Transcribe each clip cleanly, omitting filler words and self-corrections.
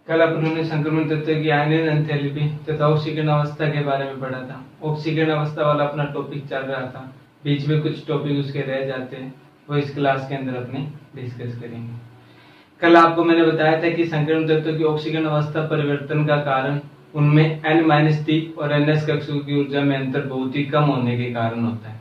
कल अपन ने संक्रमण तत्व की आयनीय एंथैल्पी तथा ऑक्सीकरण अवस्था के बारे में पढ़ा था। ऑक्सीकरण अवस्था वाला अपना टॉपिक चल रहा था, बीच में कुछ टॉपिक उसके रह जाते हैं, वो इस क्लास के अंदर अपने डिस्कस करेंगे। कल आपको मैंने बताया था कि संक्रमण तत्व की ऑक्सीकरण अवस्था परिवर्तन का कारण उनमें N-T और NS कक्षों की ऊर्जा में अंतर बहुत ही कम होने के कारण होता है।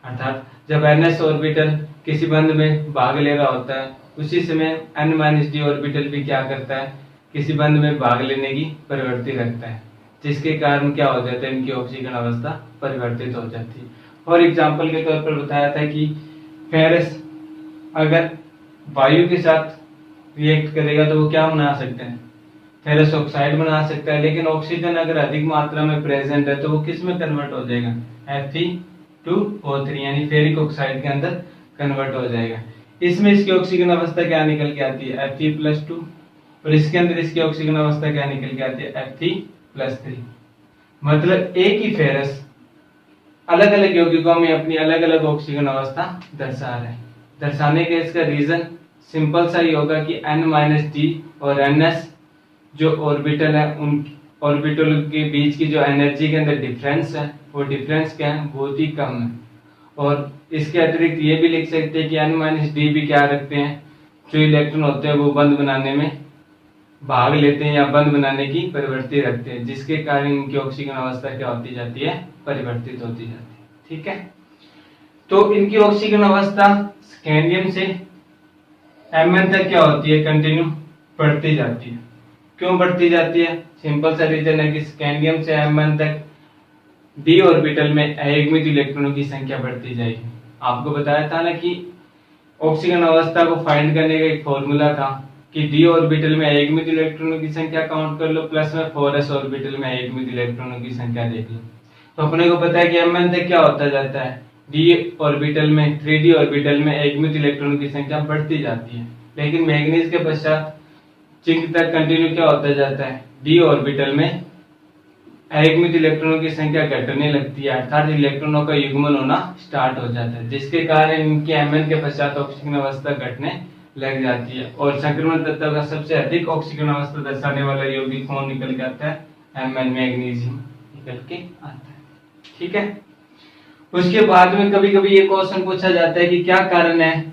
अर्थात जब NS ऑर्बिटल किसी बंध में भाग ले रहा होता है, उसी समय N-D ऑर्बिटल भी क्या करता है, किसी बंध में भाग लेने की प्रवृत्ति रखता है, जिसके कारण क्या हो जाता है, इनकी ऑक्सीकरण अवस्था परिवर्तित हो जाती है। और एग्जाम्पल के तौर पर बताया था कि फेरस अगर वायु के साथ रिएक्ट करेगा तो वो क्या बना सकते हैं, फेरस ऑक्साइड बना सकता है। लेकिन ऑक्सीजन अगर अधिक मात्रा में प्रेजेंट है तो वो किस में कन्वर्ट हो जाएगा, Fe2O3 यानी फेरिक ऑक्साइड के अंदर कन्वर्ट हो जाएगा। इसमें इसकी ऑक्सीजन अवस्था क्या निकल के आती है, Fe+2, और इसके अंदर इसकी ऑक्सीजन अवस्था क्या निकल के आती है, Fe+3। मतलब एक ही फेरस अलग अलग यौगिकों में अपनी अलग अलग ऑक्सीजन अवस्था दर्शा रहे हैं। दर्शाने का इसका रीजन सिंपल सा ही होगा कि N-D और NS जो ऑर्बिटल है, उन ऑर्बिटल के बीच की जो एनर्जी के अंदर डिफरेंस है, वो डिफरेंस क्या है, बहुत ही कम है। और इसके अतिरिक्त ये भी लिख सकते हैं कि N-D भी क्या रखते हैं, जो इलेक्ट्रॉन होते हैं वो बंध बनाने में भाग लेते हैं या बंध बनाने की प्रवृत्ति रखते हैं, जिसके कारण इनकी ऑक्सीजन अवस्था क्या होती जाती है, परिवर्तित होती जाती है। ठीक है, तो इनकी ऑक्सीजन अवस्था स्कैंडियम से Mn तक क्या होती है, कंटिन्यू बढ़ती जाती है। क्यों बढ़ती जाती है, सिंपल सा रीजन है कि स्कैंडियम से Mn तक d ऑर्बिटल में अयुग्मित इलेक्ट्रॉनों की संख्या बढ़ती जाएगी। आपको बताया था ना कि ऑक्सीजन अवस्था को फाइंड करने का एक फॉर्मूला था कि d ऑर्बिटल में अयुग्मित इलेक्ट्रॉनों की संख्या काउंट कर लो प्लस में 4s ऑर्बिटल में अयुग्मित इलेक्ट्रॉनों की संख्या देख लो। तो अपने को पता है कि Mn तक क्या होता जाता है, d ऑर्बिटल में 3d ऑर्बिटल में अयुग्मित इलेक्ट्रॉनों की संख्या बढ़ती जाती है। लेकिन मैग्नीज के पश्चात जिंक तक कंटिन्यू क्या होता जाता है, d ऑर्बिटल में अयुग्मित इलेक्ट्रॉनों की संख्या घटने लगती है, अर्थात इलेक्ट्रॉनों का युग्मन होना स्टार्ट हो जाता है, जिसके कारण इनके Mn के पश्चात ऑक्सीजन अवस्था घटने लग जाती है। और संक्रमण तत्व का सबसे अधिक ऑक्सीजन अवस्था दर्शाने वाला यौगिक कौन निकल के आता है, Mn, मैग्नीशियम निकल के आता है। ठीक है, उसके बाद में कभी कभी ये क्वेश्चन पूछा जाता है कि क्या कारण है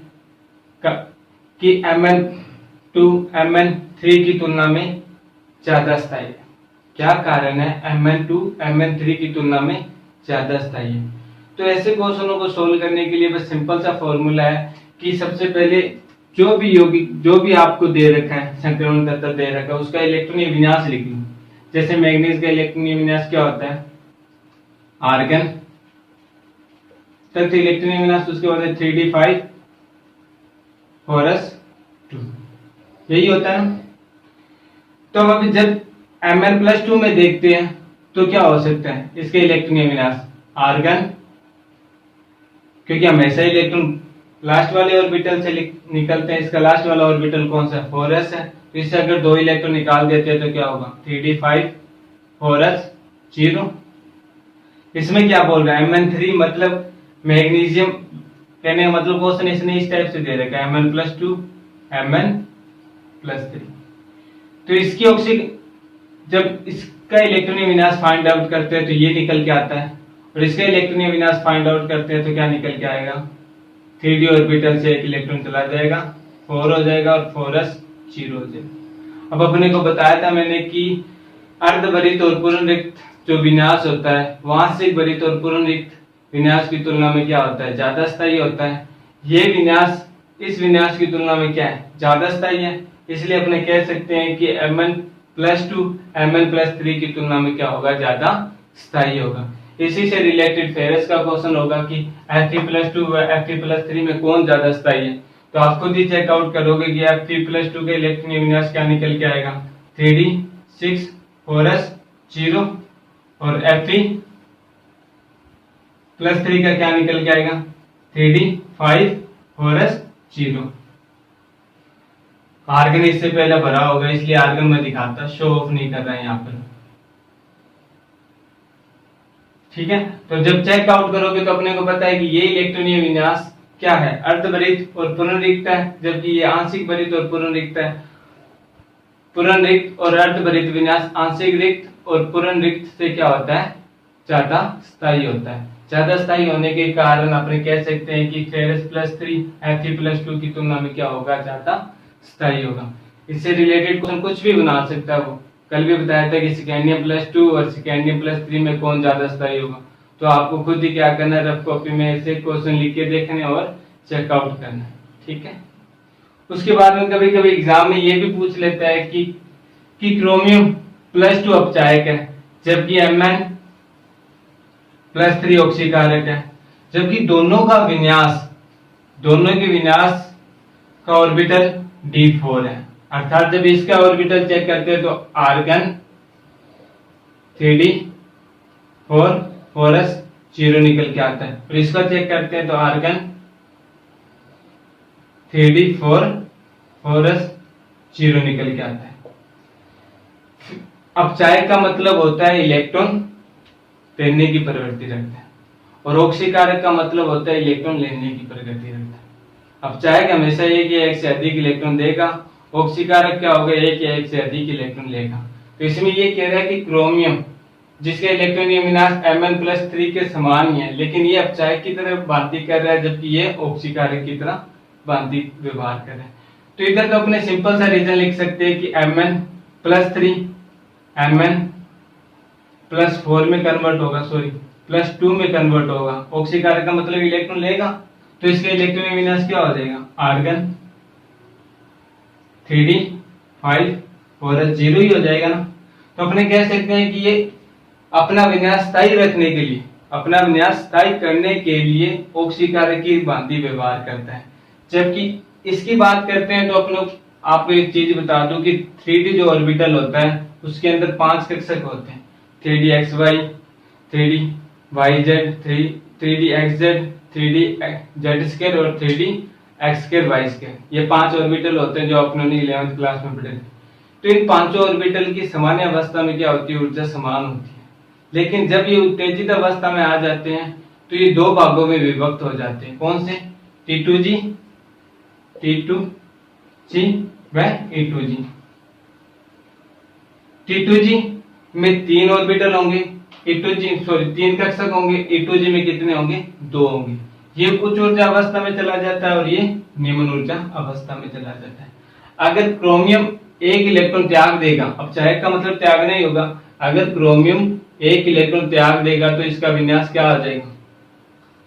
कि Mn2 Mn3 की तुलना में ज्यादा स्थायी है। क्या कारण है Mn2 Mn3 की तुलना में ज्यादा स्थायी है। तो ऐसे क्वेश्चनों को सोल्व करने के लिए बस सिंपल सा फॉर्मूला है कि सबसे पहले जो भी यौगिक जो भी आपको दे रखा है, संक्रमण तत्व दे रखा है, उसका इलेक्ट्रॉनीय विन्यास लिख लो। जैसे मैग्नीज का इलेक्ट्रॉनीय विन्यास क्या होता है, आर्गन तक इलेक्ट्रॉनीय विन्यास उसके बाद 3d5 4s2, यही होता है ना। तो हम अभी जब Mn+2 में देखते हैं तो क्या हो सकता है, इसके इलेक्ट्रॉनीय विन्यास आर्गन, क्योंकि हमेशा इलेक्ट्रॉन लास्ट वाले ऑर्बिटल से निकलते हैं, इसका लास्ट वाला ऑर्बिटल कौन सा, 4s है। तो इससे अगर 2 इलेक्ट्रॉन निकाल देते हैं तो क्या होगा, 3d5 4s0। इसमें क्या बोल रहा है, Mn3 मतलब मैग्नीशियम, कहने का मतलब क्वेश्चन इसने इस टाइप से दे रखा है Mn+2 Mn+3। तो इसकी ऑक्सीजन जब इसका इलेक्ट्रॉनीय विन्यास फाइंड आउट करते हैं तो ये निकल के आता है, और इसका इलेक्ट्रॉनीय विन्यास फाइंड आउट करते हैं तो क्या निकल के आएगा, 3d ऑर्बिटल से एक इलेक्ट्रॉन चला जाएगा, 4 हो जाएगा और 4s 0 हो जाएगा। अब अपने को बताया था मैंने कि अर्धभरित और पूर्ण रिक्त जो विन्यास होता है, वांशिक भरित और पूर्ण रिक्त विन्यास की तुलना में क्या होता है, ज्यादा स्थायी होता है। ये विन्यास इस विन्यास की तुलना में क्या है, ज्यादा स्थायी है। इसलिए अपने कह सकते हैं कि Mn+2 Mn+3 की तुलना में क्या होगा, ज्यादा स्थायी होगा। इसी से रिलेटेड फेरस का क्वेश्चन होगा कि Fe+2 व Fe+3 में कौन ज्यादा स्थायी है। तो आप खुद ही चेकआउट करोगे कि Fe+2 के इलेक्ट्रॉनीय विन्यास क्या निकल के आएगा, 3d6 4s0, और Fe+3 का क्या निकल के आएगा, 3d5 4s0। आर्गन इससे पहले भरा होगा, इसलिए आर्गन में दिखाता, शो ऑफ नहीं कर रहा है यहाँ पर। ठीक है, तो जब चेक आउट करोगे तो अपने को पता है कि ये इलेक्ट्रॉनीय विन्यास क्या है, अर्धभरित और पूर्ण रिक्त है, जबकि ये आंशिक भरित और पूर्ण रिक्त है। पूर्ण रिक्त और अर्धभरित विन्यास आंशिक रिक्त और पूर्ण रिक्त से क्या होता है, ज्यादा स्थायी होता है। ज्यादा स्थायी होने के कारण अपने कह सकते हैं कि Fe+3 Fe+2 की तुलना में क्या होगा, ज्यादा स्थायी होगा। इससे रिलेटेड क्वेश्चन कुछ भी बना सकता है। वो कल भी बताया था कि Scandium+2 और Scandium+3 में कौन ज्यादा स्थायी होगा। तो आपको खुद ही क्या करना है, रफ कॉपी में ऐसे क्वेश्चन लिख के देखने और चेकआउट करना है, ठीक है। उसके बाद में कभी कभी एग्जाम में ये भी पूछ लेता है कि Chromium+2 अपचायक है जबकि Mn+3 ऑक्सीकारक है, जबकि दोनों के विन्यास का ऑर्बिटल d4 है। अर्थात जब इसका ऑर्बिटल चेक करते हैं तो आर्गन 3d4 4s 0 निकल के आता है, और इसका चेक करते हैं तो आर्गन 3d4 4s 0 निकल के आता है। अपचायक का मतलब होता है इलेक्ट्रॉन देने की प्रवृत्ति रखता है, और ऑक्सीकारक का मतलब होता है इलेक्ट्रॉन लेने की प्रवृत्ति रखता है। अपचायक हमेशा एक या एक से अधिक इलेक्ट्रॉन देगा, ऑक्सीकारक क्या होगा, एक या एक से अधिक इलेक्ट्रॉन लेगा। तो इसमें ये कह रहा है कि क्रोमियम जिसके इलेक्ट्रॉनीय विन्यास Mn+3 के समान ही है, लेकिन ये अपचायक की तरह भांति कर रहा है जबकि ये ऑक्सीकारक की तरह भांति व्यवहार कर रहा है। तो इधर तो अपने सिंपल सा रीजन लिख सकते हैं कि Mn+3 Mn+4 में कन्वर्ट होगा, +2 में कन्वर्ट होगा। ऑक्सीकारक का मतलब इलेक्ट्रॉन लेगा, तो इसका इलेक्ट्रॉनिक विन्यास क्या हो जाएगा, आर्गन 3d5 4s 0 ही हो जाएगा ना। तो अपने कह सकते हैं कि ये अपना विन्यास स्थायी रखने के लिए, अपना विन्यास स्थायी करने के लिए ऑक्सीकारक की भांति व्यवहार करता है। जबकि इसकी बात करते हैं तो अपने आपको एक चीज बता दूं कि 3d जो ऑर्बिटल होता है उसके अंदर 5 कक्षक होते हैं, 3dxy 3dyz 3dxz 3dz² और 3dx²y²। ये 5 ऑर्बिटल होते हैं जो अपने 11th क्लास में पढ़े थे। तो इन पांचों ऑर्बिटल की सामान्य अवस्था में क्या होती है, ऊर्जा समान होती है। लेकिन जब ये उत्तेजित अवस्था में आ जाते हैं तो ये दो भागों में विभक्त हो जाते हैं। कौन से, T2g व E2g। T2g में 3 ऑर्बिटल होंगे, तीन कक्षक होंगे, E2g में कितने होंगे, 2 होंगे। ये उच्च ऊर्जा अवस्था में चला जाता है और ये निम्न ऊर्जा अवस्था में चला जाता है। अगर क्रोमियम एक इलेक्ट्रॉन त्याग देगा, अपचायक का मतलब त्यागना ही होगा, अगर क्रोमियम एक इलेक्ट्रॉन त्याग देगा तो इसका विन्यास क्या आ जाएगा,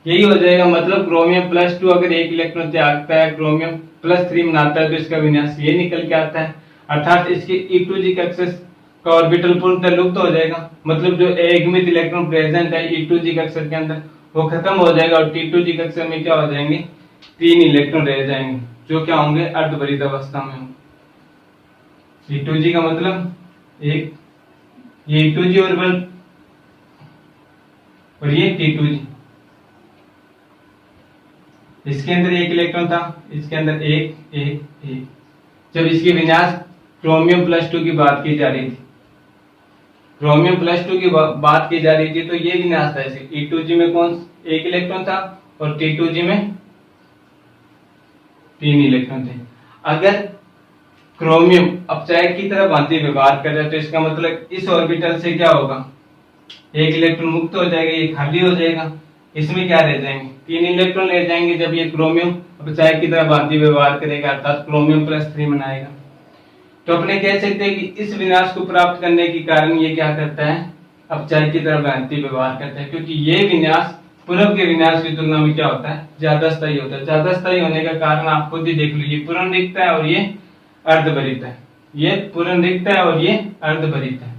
यही हो जाएगा। मतलब क्रोमियम+2 अगर एक इलेक्ट्रॉन त्यागता है, क्रोमियम+3 बनाता है तो इसका विन्यास ये निकल के आता है। अर्थात इसके E2g कक्षक का ऑर्बिटल पूर्णतः लुप्त हो जाएगा। मतलब जो एकमित इलेक्ट्रॉन प्रेजेंट है E2g कक्षक के अंदर वो खत्म हो जाएगा, और T2g कक्षक में क्या हो जाएंगे, 3 इलेक्ट्रॉन रह जाएंगे जो क्या होंगे, अर्धभरित अवस्था में होंगे। E2g का मतलब एक, ये E2g ऑर्बिटल और ये T2g, इसके अंदर एक इलेक्ट्रॉन था, इसके अंदर एक। जब इसकी विन्यास क्रोमियम+2 की बात की जा रही थी, क्रोमियम+2 की बात की जा रही थी, तो ये विन्यास था इसे। E2g में कौन एक इलेक्ट्रॉन था और T2g में 3 इलेक्ट्रॉन थे। अगर क्रोमियम अपचायक की तरह भांति व्यवहार कर रहा है तो इसका मतलब इस ऑर्बिटल से क्या होगा, एक इलेक्ट्रॉन मुक्त हो जाएगा, ये खाली हो जाएगा। इसमें क्या रह जाएंगे, 3 इलेक्ट्रॉन ले जाएंगे जब ये क्रोमियम अपचायक की तरह भांति व्यवहार करेगा, अर्थात क्रोमियम+3 बनाएगा। तो अपने कह सकते हैं कि इस विन्यास को प्राप्त करने के कारण ये क्या करता है, अपचायक की तरह भांति व्यवहार करता है, क्योंकि ये विन्यास पूर्व के विन्यास की तुलना में क्या होता है, ज्यादा स्थायी होता है। ज्यादा स्थायी होने का कारण आप खुद ही देख लो, ये पूर्ण रिक्त है और ये अर्धभरित है, ये पूर्ण रिक्त है और ये अर्धभरित है।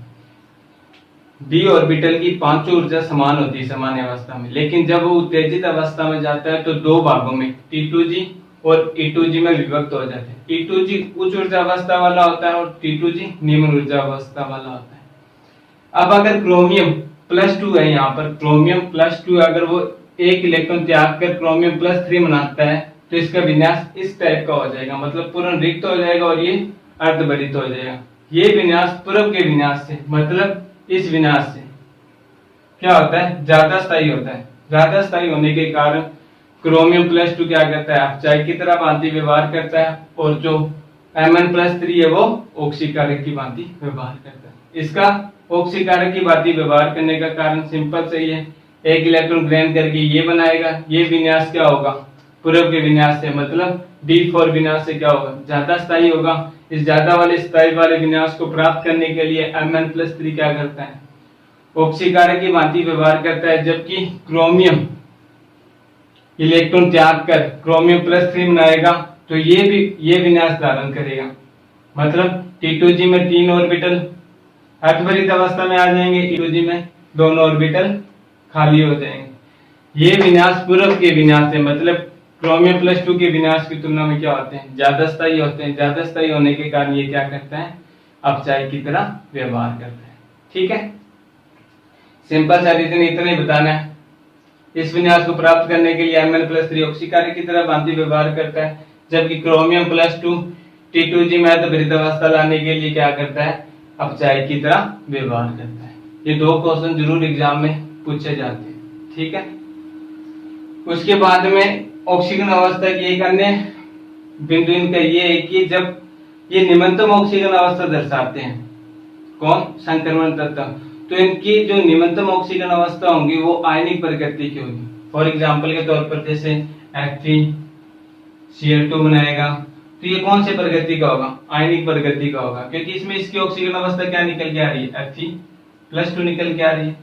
डी ऑर्बिटल की पांचों ऊर्जा समान होती है सामान्य अवस्था में, लेकिन जब वो उत्तेजित अवस्था में जाता है तो दो भागों में T2g और E2g में विभक्त हो जाते हैं। T2g उच्च ऊर्जा अवस्था वाला होता है और T2g निम्न ऊर्जा अवस्था वाला होता है। अब अगर क्रोमियम+2 है, यहाँ पर क्रोमियम+2 अगर वो एक इलेक्ट्रॉन त्याग कर क्रोमियम+3 बनाता है तो इसका विन्यास इस टाइप का हो जाएगा, मतलब पूर्ण रिक्त हो जाएगा और ये अर्धभरित हो जाएगा। ये विन्यास पूर्व के विन्यास से, मतलब इस विन्यास से क्या होता है, ज्यादा स्थायी होता है। ज्यादा स्थायी होने के कारण क्रोमियम+2 क्या करता है, अपचायक की तरह भांति व्यवहार करता है, और जो Mn+3 है वो ऑक्सीकारक की भांति व्यवहार करता है। इसका ऑक्सीकारक की भांति व्यवहार करने का कारण सिंपल सही है, एक इलेक्ट्रॉन ग्रहण करके ये बनाएगा, ये विन्यास क्या होगा, पूर्व के विन्यास से मतलब D4 विन्यास से क्या होगा, ज्यादा स्थायी होगा। इस ज्यादा वाले स्थायी वाले विन्यास को प्राप्त करने के लिए Mn+3 क्या करता है, ऑक्सीकारक की भांति व्यवहार करता है, जबकि क्रोमियम इलेक्ट्रॉन त्याग कर क्रोमियम+3 बनाएगा तो ये विन्यास धारण करेगा, मतलब T2G में 3 ऑर्बिटल अर्धभरित अवस्था में आ जाएंगे, T2G में दोनों ऑर्बिटल खाली हो जाएंगे। ये विन्यास पूर्व के विन्यास है, मतलब क्रोमियम+2 के विन्यास की तुलना में क्या होते हैं, ज्यादा स्थायी होते हैं। ज्यादा स्थायी होने के कारण ये क्या करता है, अपचायक की तरह व्यवहार करता है। ठीक है, सिंपल सा रीजन इतना ही बताना है। इस विन्यास को प्राप्त करने के लिए Mn+3 ऑक्सीकारक की तरह भांति व्यवहार करता है, जबकि क्रोमियम+2 T2G में अर्धभरित अवस्था लाने के लिए क्या करता है, अपचायक की तरह व्यवहार करता है। ये 2 क्वेश्चन जरूर एग्जाम में पूछे जाते हैं। ठीक है, उसके बाद में ऑक्सीजन अवस्था की एक अन्य बिंदु इनका ये है कि जब ये निम्नतम ऑक्सीजन अवस्था दर्शाते हैं, कौन, संक्रमण तत्व, तो इनकी जो निम्नतम ऑक्सीजन अवस्था होंगी वो आयनिक प्रकृति की होगी। फॉर एग्जांपल के तौर पर जैसे Fe(Cl2) बनाएगा तो ये कौन से प्रकृति का होगा, आयनिक प्रकृति का होगा, क्योंकि इसमें इसकी ऑक्सीजन अवस्था क्या निकल के आ रही है, Fe+2 निकल के आ रही है।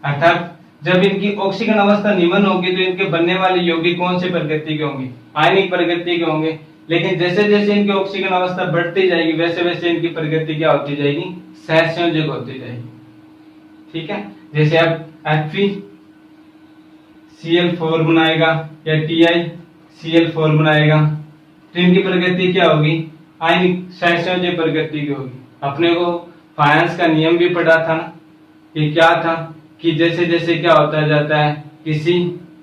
अर्थात जब इनकी ऑक्सीजन अवस्था निम्न होगी तो इनके बनने वाले यौगिक कौन से प्रकृति के होंगे, आयनिक प्रकृति के होंगे। लेकिन जैसे जैसे इनकी ऑक्सीजन अवस्था बढ़ती जाएगी वैसे वैसे इनकी प्रकृति क्या होती जाएगी, सहसंयोजक होती जाएगी। ठीक है, जैसे अब FeCl4 बनाएगा या TiCl4 बनाएगा तो इनकी प्रकृति क्या होगी, आयनिक सहसंयोजक प्रकृति की होगी। अपने को फायंस का नियम भी पढ़ा था ना, कि क्या था कि जैसे जैसे क्या होता जाता है, किसी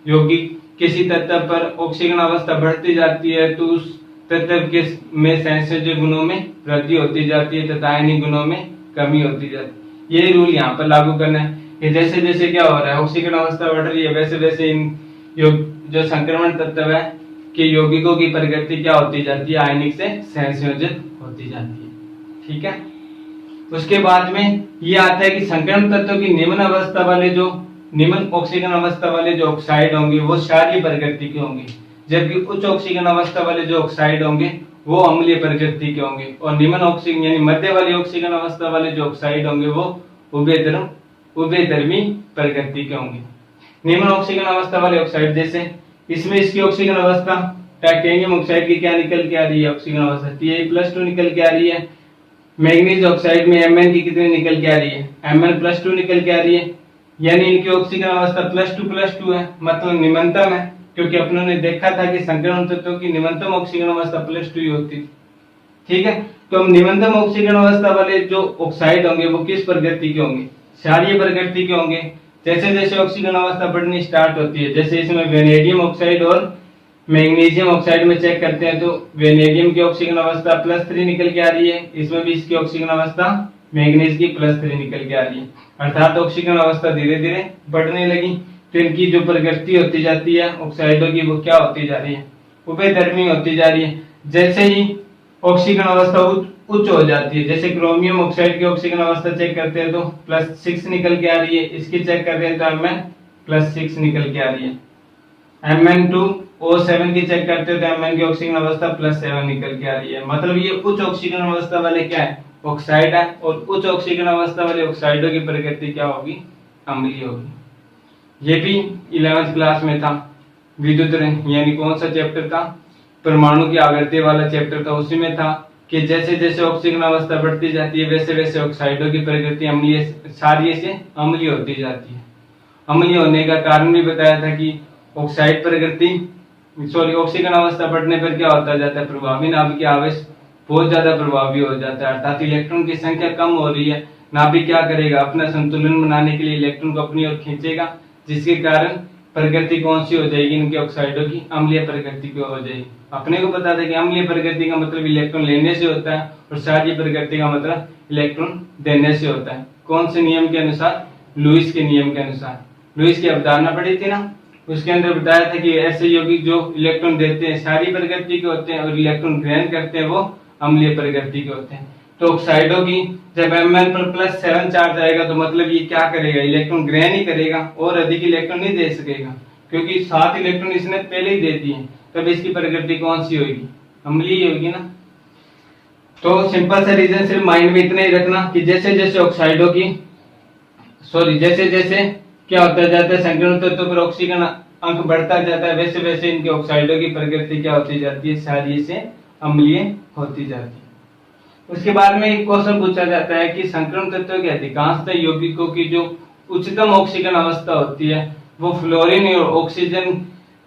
यौगिक किसी तत्व पर ऑक्सीजन अवस्था बढ़ती जाती है तो उस तत्व के में सहसंयोजक गुणों में वृद्धि होती जाती है तथा आयनिक गुणों में कमी होती जाती है। ये रूल यहाँ पर लागू करना है कि जैसे जैसे क्या हो रहा है, ऑक्सीजन अवस्था बढ़ रही है वैसे वैसे इन जो संक्रमण तत्व है कि यौगिकों की प्रकृति क्या होती जाती है, आयनिक से सहसंयोजक होती जाती है। ठीक है, उसके बाद में ये आता है कि संक्रमण तत्वों की निम्न अवस्था वाले जो निम्न ऑक्सीजन अवस्था वाले जो ऑक्साइड होंगे वो क्षारीय प्रकृति के होंगे, जबकि उच्च ऑक्सीजन अवस्था वाले जो ऑक्साइड होंगे वो अम्लीय प्रकृति के होंगे, और निम्न ऑक्सीजन यानी मध्य वाली ऑक्सीजन अवस्था वाले जो ऑक्साइड होंगे वो उभयधर्मी प्रकृति के होंगे। निम्न ऑक्सीजन अवस्था वाले ऑक्साइड जैसे इसमें इसकी ऑक्सीजन अवस्था टाइटेनियम ऑक्साइड की क्या निकल के आ रही है, ऑक्सीजन अवस्था Ti+2 निकल के आ रही है। मैग्नीज ऑक्साइड में Mn की कितनी निकल के आ रही है, Mn+2 निकल के आ रही है, यानी इनकी ऑक्सीजन अवस्था +2+2 है, मतलब निम्नतम है, क्योंकि अपनों ने देखा था कि संक्रमण तत्वों की निम्नतम ऑक्सीजन अवस्था +2 ही होती थी। ठीक है, तो हम निम्नतम ऑक्सीजन अवस्था वाले जो ऑक्साइड होंगे वो किस प्रकृति के होंगे, क्षारीय प्रकृति के होंगे। जैसे जैसे ऑक्सीजन अवस्था बढ़नी स्टार्ट होती है, जैसे इसमें वेनेडियम ऑक्साइड और मैग्नीशियम ऑक्साइड में चेक करते हैं तो वेनेडियम की ऑक्सीजन अवस्था +3 निकल के आ रही है, इसमें भी इसकी ऑक्सीजन अवस्था मैग्नीज की +3 निकल के आ रही है, अर्थात ऑक्सीजन अवस्था धीरे धीरे बढ़ने लगी। तो इनकी जो प्रकृति होती जाती है ऑक्साइडों की वो क्या होती जा रही है, उभयधर्मी होती जा रही है। जैसे ही ऑक्सीजन अवस्था उच्च हो जाती है, जैसे क्रोमियम ऑक्साइड की ऑक्सीजन अवस्था चेक करते हैं तो +6 निकल के आ रही है, इसकी चेक करते हैं तो Mn+6 निकल के आ रही है। Mn2O7 की चेक करते हैं तो Mn की ऑक्सीजन अवस्था +7 निकल के आ रही है। मतलब ये उच्च ऑक्सीजन अवस्था वाले क्या है, ऑक्साइड है, और उच्च ऑक्सीजन अवस्था वाले ऑक्साइडों की प्रकृति क्या होगी, अम्लीय होगी। ये भी 11th क्लास में था, विद्युत यानी कौन सा चैप्टर था, परमाणु की आवर्ती वाला चैप्टर था, उसी में था कि जैसे जैसे ऑक्सीजन अवस्था बढ़ती जाती है वैसे वैसे ऑक्साइडों की प्रकृति अम्लीय क्षारीय से अम्लीय होती जाती है। अम्लीय होने का कारण भी बताया था कि ऑक्साइड प्रकृति ऑक्सीजन अवस्था बढ़ने पर क्या होता जाता है, प्रभावी नाभिकीय आवेश बहुत ज्यादा प्रभावी हो जाता है, अर्थात इलेक्ट्रॉन की संख्या कम हो रही है। नाभिक क्या करेगा, अपना संतुलन बनाने के लिए इलेक्ट्रॉन को अपनी ओर खींचेगा, जिसके कारण प्रकृति कौन सी हो जाएगी, इनके ऑक्साइडों की अम्लीय प्रकृति की हो जाएगी। अपने को पता था कि अम्लीय प्रकृति का मतलब इलेक्ट्रॉन लेने से होता है और क्षारीय प्रकृति का मतलब इलेक्ट्रॉन देने से होता है। कौन से नियम के अनुसार, लुईस के नियम के अनुसार। लुईस की अवधारणा पढ़ी थी ना, उसके अंदर बताया था कि ऐसे यौगिक जो इलेक्ट्रॉन देते हैं क्षारीय प्रकृति के होते हैं और इलेक्ट्रॉन ग्रहण करते हैं वो अम्लीय प्रकृति के होते हैं। तो ऑक्साइडों की जब Mn पर +7 चार्ज आएगा तो मतलब ये क्या करेगा, इलेक्ट्रॉन ग्रहण ही करेगा और अधिक इलेक्ट्रॉन नहीं दे सकेगा, क्योंकि 7 इलेक्ट्रॉन इसने पहले ही दे दिए। तब इसकी प्रकृति कौन सी होगी, अम्लीय होगी ना। तो सिंपल सा रीजन सिर्फ माइंड में इतना ही रखना कि जैसे जैसे ऑक्साइडों की जैसे जैसे क्या होता जाता है, संकीर्ण तत्वों पर ऑक्सीजन अंक बढ़ता जाता है, वैसे वैसे इनके ऑक्साइडों की प्रकृति क्या होती जाती है, क्षारीय से अम्लीय होती जाती है। उसके बाद में एक क्वेश्चन पूछा जाता है कि संकीर्ण तत्वों के अधिकांशतः यौगिकों की जो उच्चतम ऑक्सीजन अवस्था होती है वो फ्लोरीन और ऑक्सीजन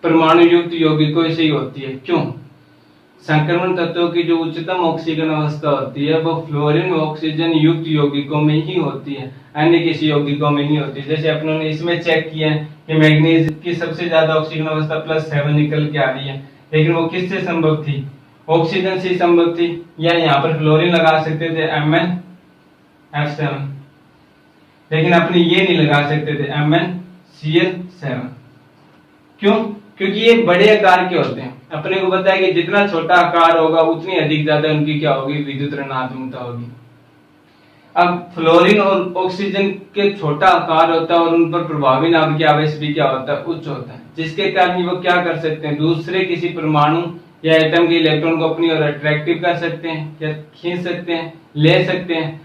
परमाणु युक्त यौगिकों से ही होती है। क्यों? संक्रमण तत्वों की जो उच्चतम ऑक्सीजन अवस्था होती है वो फ्लोरीन और ऑक्सीजन युक्त यौगिकों में ही होती है, अन्य किसी यौगिकों में नहीं होती। जैसे अपनों ने इसमें चेक किया है कि मैग्नीज की सबसे ज्यादा ऑक्सीजन अवस्था +7 निकल के आ रही है, लेकिन वो किससे संभव थी, ऑक्सीजन से संभव थी। या यहाँ पर फ्लोरीन लगा सकते थे MnF7, लेकिन अपने ये नहीं लगा सकते थे MnCl7। क्यों? क्योंकि ये बड़े आकार के होते हैं। अपने को पता है कि जितना छोटा आकार होगा उतनी अधिक ज्यादा उनकी क्या होगी, विद्युत ऋणात्मकता होगी। अब फ्लोरीन और ऑक्सीजन के छोटा आकार होता है और उन पर प्रभावी नाभिकीय आवेश भी क्या होता है, उच्च होता है, जिसके कारण वो क्या कर सकते हैं, दूसरे किसी परमाणु या एटम के इलेक्ट्रॉन को अपनी ओर अट्रैक्टिव कर सकते हैं या खींच सकते हैं, ले सकते हैं।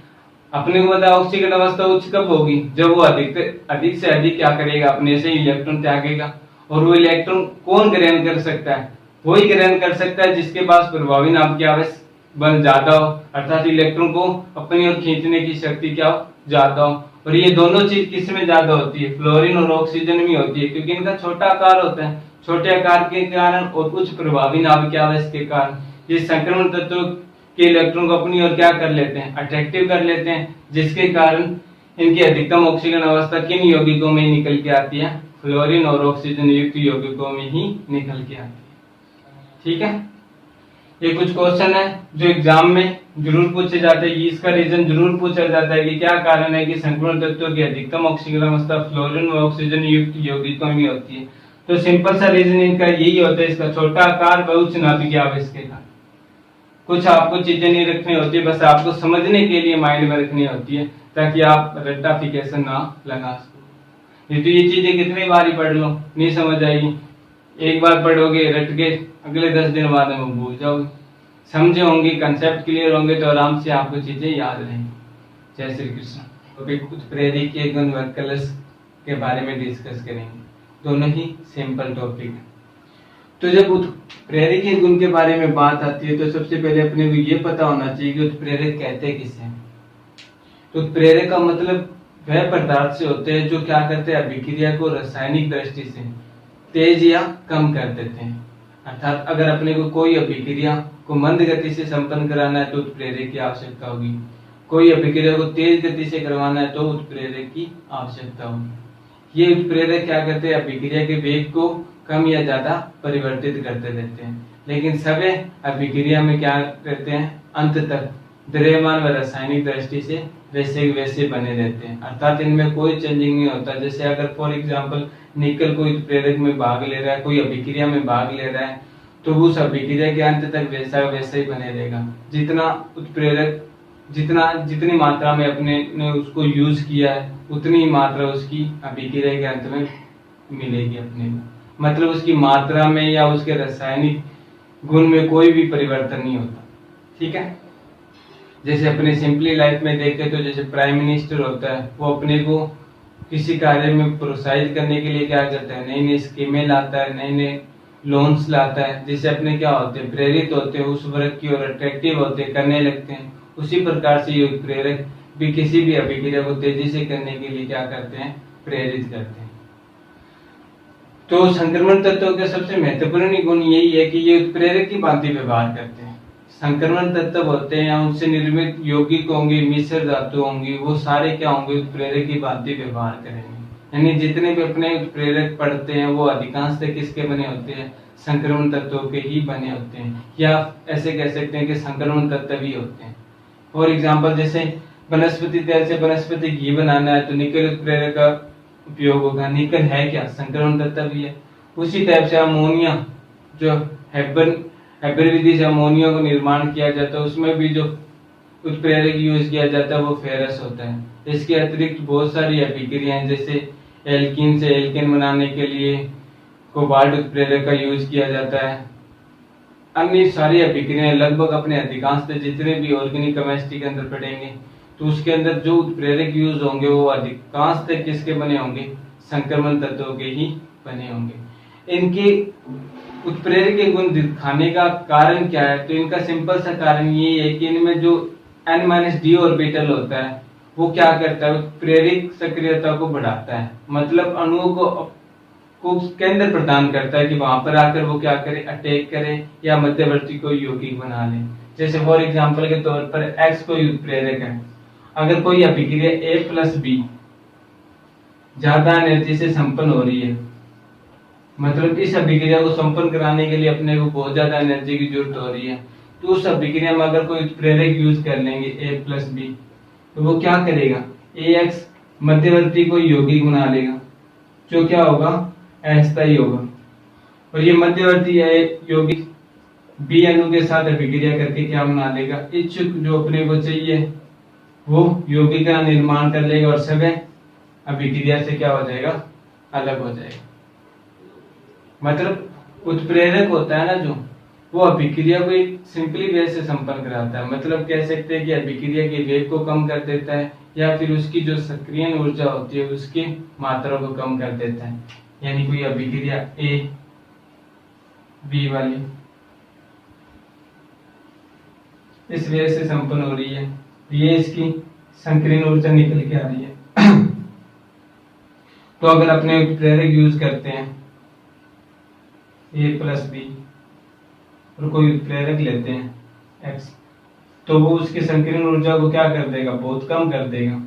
अपने को पता है ऑक्सीजन अवस्था उच्च कब होगी, जब वो अधिक से अधिक क्या करेगा, अपने से इलेक्ट्रॉन त्यागेगा। और वो इलेक्ट्रॉन कौन ग्रहण कर सकता है, वही ग्रहण कर सकता है जिसके पास प्रभावी नाभिकीय आवेश बल ज्यादा हो, अर्थात इलेक्ट्रॉन को अपनी ओर खींचने की शक्ति क्या हो, ज्यादा हो। और ये दोनों चीज किस में ज्यादा होती है, फ्लोरीन और ऑक्सीजन में होती है, क्योंकि इनका छोटा आकार होता है। छोटे आकार के कारण और उच्च प्रभावी नाभिकीय आवेश के कारण ये संक्रमण तत्वों के इलेक्ट्रॉन को अपनी ओर क्या कर लेते हैं, अट्रैक्टिव कर लेते हैं, जिसके कारण इनकी अधिकतम ऑक्सीजन अवस्था किन यौगिकों में निकल के आती है, फ्लोरीन और ऑक्सीजन युक्त यौगिकों में ही निकल के आती है। ठीक है, ये कुछ क्वेश्चन है जो एग्जाम में जरूर पूछे जाते हैं। इसका रीजन जरूर पूछा जाता है कि क्या कारण है कि संक्रमण तत्वों की अधिकतम ऑक्सीजन अवस्था फ्लोरीन और ऑक्सीजन युक्त यौगिकों में होती है। तो सिंपल सा रीजन इनका यही होता है, इसका छोटा आकार व उच्च नाभिकीय आवेश के कारण। कुछ आपको चीजें नहीं रखनी होती, बस आपको समझने के लिए माइंड में रखनी होती है, ताकि आप रट्टाफिकेशन ना लगा सको। ये तो ये चीजें कितनी बार ही पढ़ लो नहीं समझ आएगी, एक बार पढ़ोगे रट के अगले 10 दिन बाद में भूल जाओगे। समझे होंगे, कंसेप्ट क्लियर होंगे तो आराम से आपको चीजें याद रहेंगी। जय श्री कृष्ण। अभी कुछ प्रेरक के गुण व कलश के बारे में डिस्कस करेंगे, दोनों ही सिंपल टॉपिक है। तो जब उत्प्रेरक के गुण के बारे में बात आती है तो सबसे पहले अपने को ये पता होना चाहिए कि उत्प्रेरक कहते किसे। तो उत्प्रेरक का मतलब वह पदार्थ से होते हैं जो क्या करते हैं, अभिक्रिया को रासायनिक दृष्टि से तेज या कम कर देते हैं। अर्थात अगर अपने को कोई अभिक्रिया को मंद गति से संपन्न कराना है तो उत्प्रेरक की आवश्यकता होगी, कोई अभिक्रिया को तेज गति से करवाना है तो उत्प्रेरक की आवश्यकता होगी। ये उत्प्रेरक क्या करते हैं, अभिक्रिया के वेग को कम या ज्यादा परिवर्तित करते रहते हैं, लेकिन सभी अभिक्रिया में क्या रहते हैं, अंत तक द्रव्यमान व रासायनिक दृष्टि से वैसे वैसे बने रहते हैं। अर्थात इनमें कोई चेंजिंग नहीं होता। जैसे अगर फॉर एग्जांपल निकल कोई उत्प्रेरक में भाग ले रहा है, कोई अभिक्रिया में भाग ले रहा है, तो उस अभिक्रिया के अंत तक वैसा वैसा ही बने रहेगा। जितना उत्प्रेरक जितनी मात्रा में अपने ने उसको यूज किया है उतनी ही मात्रा उसकी अभिक्रिया के अंत में मिलेगी अपने को। मतलब उसकी मात्रा में या उसके रासायनिक गुण में कोई भी परिवर्तन नहीं होता। ठीक है, जैसे अपने सिंपली लाइफ में देखें तो जैसे प्राइम मिनिस्टर होता है, वो अपने को किसी कार्य में प्रोत्साहित करने के लिए क्या करता है, नई नई स्कीमें लाता है, नए नए लोन्स लाता है, जिससे अपने क्या होते हैं, प्रेरित होते हैं, उस वर्ग की ओर अट्रैक्टिव होते हैं, करने लगते हैं। उसी प्रकार से ये प्रेरक भी किसी भी अभिक्रिया को तेजी से करने के लिए क्या करते हैं, प्रेरित करते हैं। तो संक्रमण तत्वों के सबसे महत्वपूर्ण गुण यही है कि ये उत्प्रेरक की भांति व्यवहार करते हैं। संक्रमण तत्व होते हैं, उनसे निर्मित यौगिक होंगे, मिश्र धातु होंगी, वो सारे क्या होंगे, उत्प्रेरक की भांति व्यवहार करेंगे। यानी जितने भी अपने उत्प्रेरक पढ़ते हैं वो अधिकांशतः किसके बने होते हैं, संक्रमण तत्वों के ही बने होते हैं, या ऐसे कह सकते हैं कि संक्रमण तत्व ही होते हैं। फॉर एग्जाम्पल जैसे वनस्पति तेल से वनस्पति घी बनाना है तो निकल उत्प्रेरक का उपयोग होगा। निकल है क्या, संक्रमण तत्व ही है। उसी टाइप से अमोनिया जो हैबर विधि से अमोनिया को निर्माण किया जाता है, उसमें भी जो उत्प्रेरक यूज किया जाता है वो फेरस होता है। इसके अतिरिक्त बहुत सारी अभिक्रियाएं हैं, जैसे एल्कीन से एल्केन बनाने के लिए कोबाल्ट उत्प्रेरक का यूज किया जाता है। अन्य सारी अभिक्रियाएं लगभग अपने अधिकांश जितने भी ऑर्गेनिक केमिस्ट्री के अंदर पढ़ेंगे तो उसके अंदर जो उत्प्रेरक यूज होंगे वो अधिकांश किसके बने होंगे, संक्रमण तत्वों के ही बने होंगे। इनके उत्प्रेरक के गुण दिखाने का कारण क्या है, तो इनका सिंपल सा कारण ये है कि इनमें जो n-d ऑर्बिटल होता है वो क्या करता है, उत्प्रेरक सक्रियता को बढ़ाता है, मतलब अणुओं को केंद्र प्रदान करता है कि वहां पर आकर वो क्या करे, अटैक करे या मध्यवर्ती कोई यौगिक बना ले। जैसे फॉर एग्जांपल के तौर पर X कोई उत्प्रेरक है, अगर कोई अभिक्रिया A+B ज्यादा एनर्जी से संपन्न हो रही है, मतलब इस अभिक्रिया को संपन्न कराने के लिए अपने को बहुत ज्यादा एनर्जी की जरूरत हो रही है, तो उस अभिक्रिया में अगर कोई उत्प्रेरक यूज कर लेंगे A+B तो वो क्या करेगा, AX मध्यवर्ती कोई यौगिक बना लेगा जो क्या होगा, अस्थायी होगा, और ये मध्यवर्ती यौगिक B अणु के साथ अभिक्रिया करके क्या बना लेगा, इच्छुक जो अपने को चाहिए वो यौगिक का निर्माण कर लेगा और सब अभिक्रिया से क्या हो जाएगा, अलग हो जाएगा। मतलब उत्प्रेरक होता है ना जो, वो अभिक्रिया को एक सिंपली वे से संपन्न कराता है, मतलब कह सकते हैं कि अभिक्रिया के वेग को कम कर देता है या फिर उसकी जो सक्रियण ऊर्जा होती है उसकी मात्रा को कम कर देता है। यानी कोई अभिक्रिया A B वाली इस वे से संपन्न हो रही है, ये इसकी संकीर्ण ऊर्जा निकल के आ रही है। तो अगर अपने उत्प्रेरक यूज करते हैं A+B और कोई उत्प्रेरक लेते हैं X, तो वो उसकी संकीर्ण ऊर्जा को क्या कर देगा, बहुत कम कर देगा।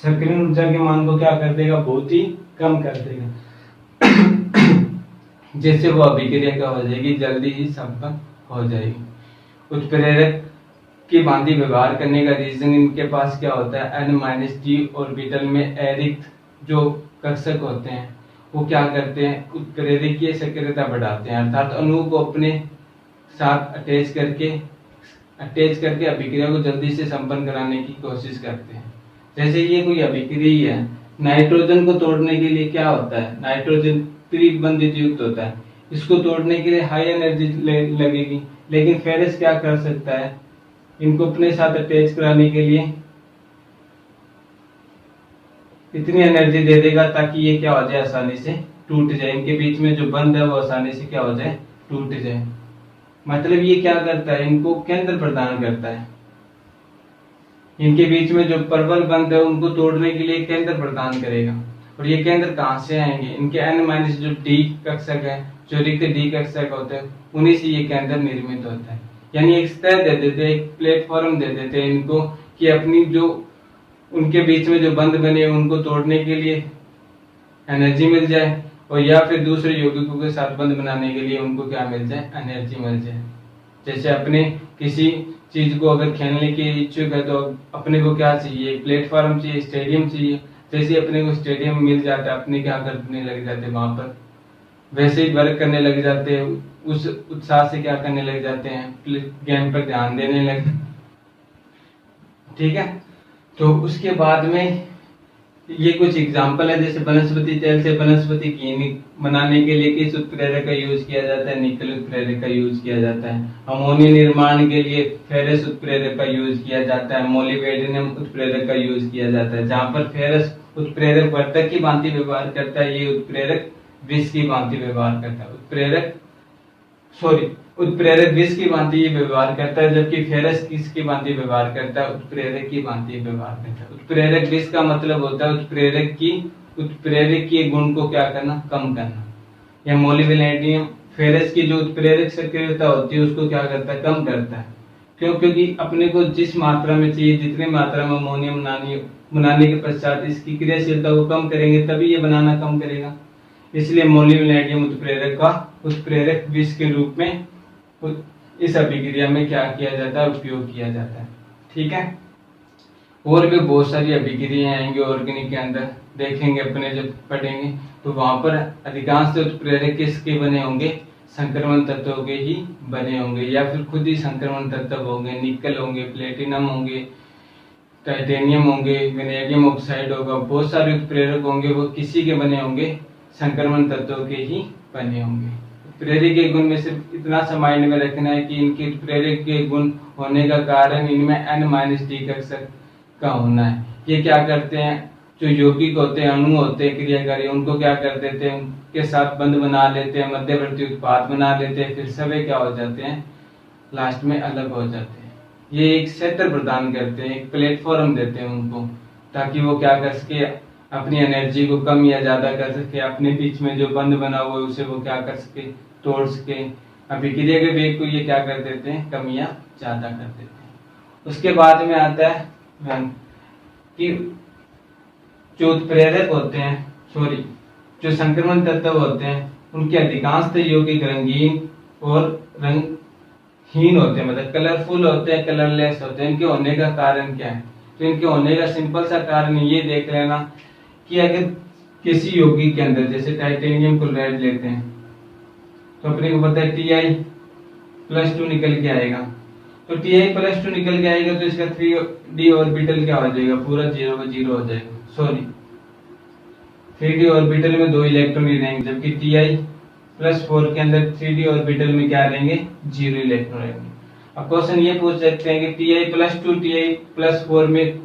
संकीर्ण ऊर्जा के मान को क्या कर देगा, बहुत ही कम कर देगा, जिससे वो अभिक्रिया क्या हो जाएगी, जल्दी ही संपन्न हो जाएगी। उत्प्रेरक की भांति व्यवहार करने का रीजन इनके पास क्या होता है, n-d ऑर्बिटल में अरिक्त जो कक्षक होते हैं वो क्या करते हैं, उत्प्रेरक की सक्रियता बढ़ाते हैं, अर्थात अणु को अपने साथ अटैच करके अभिक्रिया को जल्दी से संपन्न कराने की कोशिश करते हैं। जैसे ये कोई अभिक्रिया है, नाइट्रोजन को तोड़ने के लिए क्या होता है, नाइट्रोजन त्रिबंधित युक्त होता है, इसको तोड़ने के लिए हाई एनर्जी लगेगी, लेकिन फेरस क्या कर सकता है, इनको अपने साथ अटैच कराने के लिए इतनी एनर्जी दे देगा ताकि ये क्या हो जाए, आसानी से टूट जाए, इनके बीच में जो बंध है वो आसानी से क्या हो जाए, टूट जाए। मतलब ये क्या करता है, इनको केंद्र प्रदान करता है, इनके बीच में जो प्रबल बंध है उनको तोड़ने के लिए केंद्र प्रदान करेगा। और ये केंद्र कहां से आएंगे, इनके n- जो D कक्षक है, जो रिक्त D कक्षक होते हैं, उन्हीं से ये केंद्र निर्मित होता है। यानी एक सतह दे देते, एक प्लेटफॉर्म दे देते हैं इनको कि अपनी जो उनके बीच में जो बंध बने उनको तोड़ने के लिए एनर्जी मिल जाए, और या फिर दूसरे यौगिकों के साथ बंध बनाने के लिए उनको क्या मिल जाए, एनर्जी मिल जाए। जैसे अपने किसी चीज को अगर खेलने के इच्छुक है तो अपने को क्या चाहिए, प्लेटफॉर्म चाहिए, स्टेडियम चाहिए। जैसे अपने को स्टेडियम मिल जाता है, अपने क्या करने लग जाते वहां पर, वैसे ही वर्क करने लग जाते हैं, उस उत्साह से क्या करने लग जाते हैं, गेम पर ध्यान देने लग। ठीक है, तो उसके बाद में ये कुछ एग्जांपल है, जैसे वनस्पति तेल से वनस्पति घी बनाने के लिए किस उत्प्रेरक का यूज किया जाता है, निकल उत्प्रेरक का यूज किया जाता है। अमोनिया निर्माण के लिए फेरस उत्प्रेरक का यूज किया जाता है, मोलिब्डेनम उत्प्रेरक का यूज किया जाता है। जहां पर फेरस उत्प्रेरक वर्तक की भांति व्यवहार करता है, ये उत्प्रेरक विष की भांति व्यवहार करता है। उत्प्रेरक विष की भांति ये व्यवहार करता है, जबकि फेरस किसकी भांति व्यवहार करता है, उत्प्रेरक की भांति व्यवहार करता है। उत्प्रेरक विष का मतलब होता है उत्प्रेरक के गुण को क्या करना, कम करना। या मोलिब्डेनम फेरस की जो उत्प्रेरक सक्रियता होती है उसको क्या करता है, कम करता है। क्यों, क्योंकि अपने को जिस मात्रा में चाहिए, जितनी मात्रा में अमोनिया बनाने के पश्चात इसकी क्रियाशीलता को कम करेंगे तभी ये बनाना कम करेगा। इसलिए मोलिब्डेनम उत्प्रेरक विष के रूप में इस अभिक्रिया में क्या किया जाता है, उपयोग किया जाता है। ठीक है, और भी बहुत सारी अभिक्रियाएं आएंगी ऑर्गेनिक के अंदर, देखेंगे अपने जब पढ़ेंगे। तो वहां पर अधिकांश उत्प्रेरक किसके बने होंगे, संक्रमण तत्वों के ही बने होंगे, या फिर खुद ही संक्रमण तत्व होंगे, निकल होंगे, प्लेटिनम होंगे, टाइटेनियम होंगे, वेनेडियम ऑक्साइड होगा, बहुत सारे उत्प्रेरक होंगे, वो किसी के बने होंगे, संक्रमण तत्वों के ही बने होंगे। उत्प्रेरक के गुण में सिर्फ इतना सा माइंड में रखना है कि इनके उत्प्रेरक के गुण होने का कारण इनमें N-T कक्षक का होना है। ये क्या करते हैं, जो यौगिक होते हैं, अणु होते हैं क्रियाकारी, उनको क्या कर देते हैं, उनके साथ बंध बना लेते हैं, मध्यवर्ती उत्पाद बना लेते हैं, फिर सभी क्या हो जाते हैं, लास्ट में अलग हो जाते हैं। ये एक क्षेत्र प्रदान करते हैं, एक प्लेटफॉर्म देते हैं उनको, ताकि वो क्या कर सके, अपनी एनर्जी को कम या ज्यादा कर सके, अपने बीच में जो बंध बना हुआ है उसे वो क्या कर सके, तोड़ सके। अभिक्रिया के वेग को ये क्या कर देते हैं, कम या ज्यादा कर देते हैं। उसके बाद में आता है कि जो उत्प्रेरक होते हैं, जो संक्रमण तत्व होते हैं, उनके अधिकांश यौगिक रंगीन और रंगहीन होते हैं, मतलब कलरफुल होते हैं, कलरलेस होते हैं। इनके होने का कारण क्या है, तो इनके होने का सिंपल सा कारण ये देख लेना कि अगर किसी यौगिक के अंदर, जैसे टाइटेनियम क्लोराइड लेते हैं, तो अपने को पता है Ti+2 निकल के आएगा। तो Ti+2 निकल के आएगा तो इसका 3d ऑर्बिटल क्या हो जाएगा, पूरा 0 पर 0 हो जाएगा। सॉरी, 3d ऑर्बिटल में 2 इलेक्ट्रॉन ही रहेंगे, जबकि Ti+4 के अंदर 3d ऑर्बिटल में क्या रहेंगे, 0 इलेक्ट्रॉन रहेंगे। अब क्वेश्चन ये पूछ सकते हैं कि Ti+2 Ti+4 में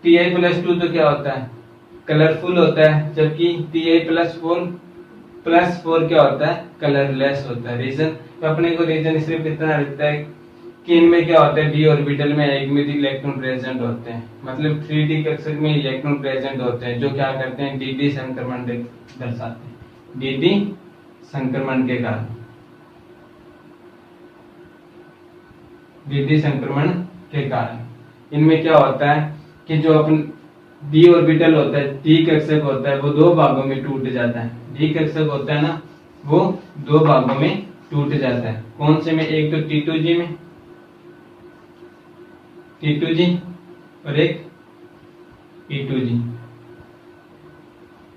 Ti+2 तो क्या होता है, कलरफुल होता है, जबकि Ti+4 क्या होता है, कलरलेस होता है। रीजन, तो अपने को रीजन सिर्फ इतना लगता है कि इनमें क्या होता है, डी ऑर्बिटल में एक में इलेक्ट्रॉन प्रेजेंट होते हैं, मतलब 3d कक्षक में इलेक्ट्रॉन प्रेजेंट होते हैं, जो क्या करते हैं, dd संक्रमण दर्शाते हैं, dd संक्रमण के कारण, dd संक्रमण के कारण इनमें क्या होता है कि जो अपन डी ऑर्बिटल होता है, डी कक्षक होता है, वो 2 भागों में टूट जाता है। डी कक्षक होता है ना, वो 2 भागों में टूट जाता है। कौन से में, एक तो T2G में, T2G, और एक P2G।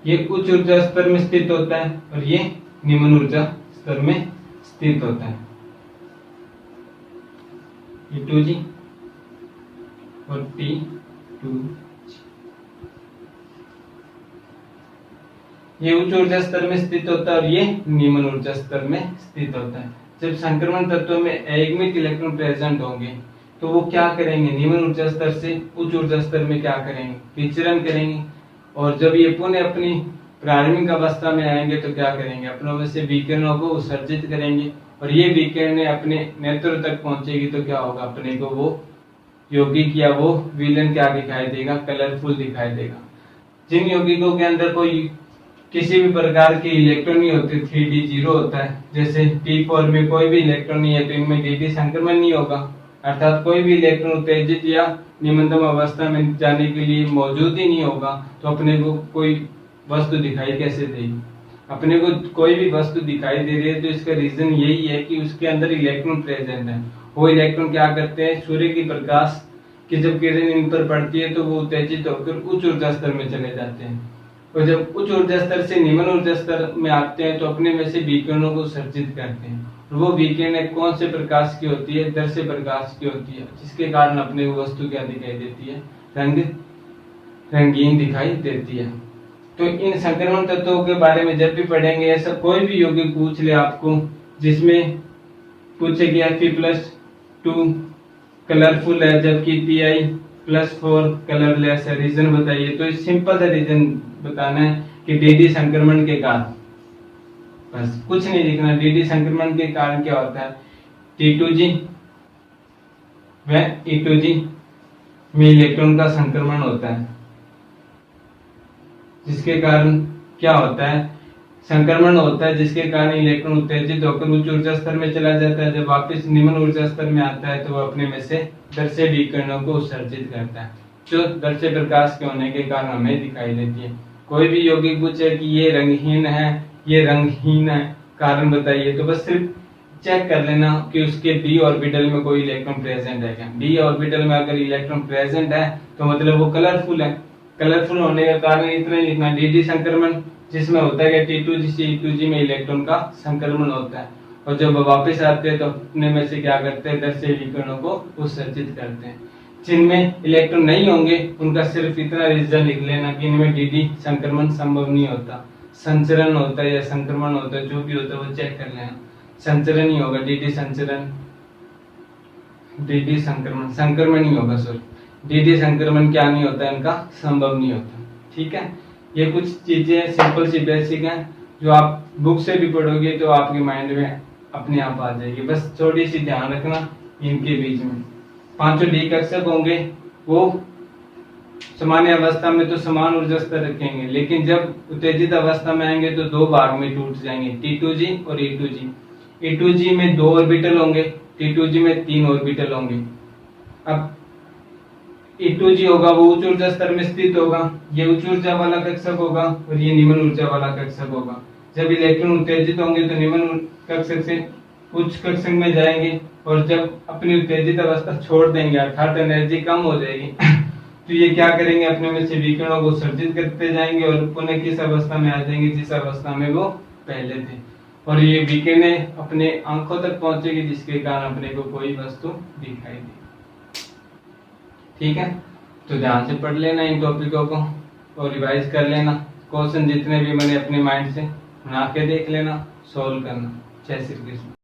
ये उच्च ऊर्जा स्तर में स्थित होता है और ये निम्न ऊर्जा स्तर में स्थित होता है, P2G और P2G। ये उच्च ऊर्जा स्तर में स्थित होता है और ये निम्न ऊर्जा स्तर में स्थित होता है। जब संक्रमण तत्वों में एकमित इलेक्ट्रॉन प्रेजेंट होंगे तो वो क्या करेंगे, निम्न ऊर्जा स्तर से उच्च ऊर्जा स्तर में क्या करेंगे, विचरण करेंगे। और जब ये पुनः अपनी प्रारंभिक अवस्था में आएंगे तो क्या करेंगे, अपनों में से विकिरणों को उत्सर्जित करेंगे, और ये विकिरणें अपने नेत्र तक पहुंचेगी तो क्या होगा, अपने को वो यौगिक या वो विलन क्या दिखाई देगा, कलरफुल दिखाई देगा। जिन यौगिकों के अंदर कोई किसी भी प्रकार के इलेक्ट्रॉन नहीं होते, 3d 0 होता है, जैसे T4 में कोई भी इलेक्ट्रॉन नहीं है, तो इनमें dd संक्रमण नहीं होगा, अर्थात कोई भी इलेक्ट्रॉन उत्तेजित या निम्नतम अवस्था में जाने के लिए मौजूद ही नहीं होगा। तो अपने को कोई वस्तु दिखाई कैसे देगी, अपने को कोई भी वस्तु दिखाई दे रही है तो इसका रीजन यही है कि उसके अंदर इलेक्ट्रॉन प्रेजेंट है। वो इलेक्ट्रॉन क्या करते हैं, सूर्य की प्रकाश की जब किरण इन पर पड़ती है तो वो उत्तेजित होकर उच्च ऊर्जा स्तर में चले जाते हैं, और जब उच्च ऊर्जा स्तर से निम्न ऊर्जा स्तर में आते हैं तो अपने में से विकिरणों को उत्सर्जित करते हैं। वो विकिरण कौन से प्रकाश की होती है, दर्श्य प्रकाश की होती है, जिसके कारण अपने को वस्तु क्या दिखाई देती है, रंगीन दिखाई देती है। तो इन संक्रमण तत्वों के बारे में जब भी पढ़ेंगे, ऐसा कोई भी यौगिक पूछ ले आपको जिसमें पूछे कि Fe+2 कलरफुल है जबकि Ti+4 कलरलेस है, रीजन बताइए। तो इस सिंपल सा रीजन बताना है कि dd संक्रमण के कारण, बस कुछ नहीं लिखना। dd संक्रमण के कारण क्या होता है, T2G व E2G में इलेक्ट्रॉन का संक्रमण होता है, जिसके कारण क्या होता है, संक्रमण होता है, जिसके कारण इलेक्ट्रॉन उत्तेजित होकर उच्च ऊर्जा स्तर में चला जाता है। जब वापस निम्न ऊर्जा स्तर में आता है तो वो अपने में से दर्श्य विकिरणों को उत्सर्जित करता है, जो दर्श्य प्रकाश के होने के कारण हमें दिखाई देती है। कोई भी यौगिक पूछे कि ये रंगहीन है, ये रंगहीन है, कारण बताइए, तो बस सिर्फ चेक कर लेना कि उसके डी ऑर्बिटल में कोई इलेक्ट्रॉन प्रेजेंट है क्या। डी ऑर्बिटल में अगर इलेक्ट्रॉन प्रेजेंट है तो मतलब वो कलरफुल है। कलरफुल होने का कारण इतना ही लिखना, डी संक्रमण जिसमें होता है कि T2G से E2G में इलेक्ट्रॉन का संक्रमण होता है, और जब वापस आते हैं तो अपने में से क्या करते हैं, 10 से विकिरणों को उत्सर्जित करते हैं। जिनमें इलेक्ट्रॉन नहीं होंगे उनका सिर्फ इतना रीजन लिख लेना कि इनमें डी संक्रमण संभव नहीं होता, संचरण होता है या संक्रमण होता है, जो भी होता है वो चेक कर लेना। संचरण ही होगा, डी संचरण, डी संक्रमण, संक्रमण ही होगा, सॉरी डी संक्रमण क्या नहीं होता, इनका संभव नहीं होता। ठीक है, ये कुछ चीजें सिंपल सी बेसिक हैं जो आप बुक से भी पढ़ोगे तो आपके माइंड में अपने आप आ जाएगी। बस थोड़ी सी ध्यान रखना इनके बीच में। पांचों डी कक्षक होंगे वो सामान्य अवस्था में तो समान ऊर्जा स्तर रखेंगे, लेकिन जब उत्तेजित अवस्था में आएंगे तो दो भाग में टूट जाएंगे, T2G और E2G। E2G में 2 ऑर्बिटल होंगे, T2G में 3 ऑर्बिटल होंगे। अब E2G होगा वो उच्च ऊर्जा स्तर में स्थित होगा, ये उच्च ऊर्जा वाला कक्षक होगा और ये निम्न ऊर्जा वाला कक्षक होगा। जब इलेक्ट्रॉन उत्तेजित होंगे तो निम्न कक्षक से उच्च कक्षक में जाएंगे, और जब अपनी उत्तेजित अवस्था छोड़ देंगे अर्थात एनर्जी कम हो जाएगी तो ये क्या करेंगे, अपने में से विकिरणों को उत्सर्जित करते जाएंगे और पुनः किस अवस्था में आ जाएंगे, जिस अवस्था में वो पहले थे, और ये विकिरणें अपने आंखों तक पहुंचेगी जिसके कारण अपने को कोई वस्तु दिखाई दे। ठीक है, तो ध्यान से पढ़ लेना इन टॉपिकों को और रिवाइज कर लेना। क्वेश्चन जितने भी मैंने अपने माइंड से बना के देख लेना, सोल्व करना। जय श्री कृष्ण।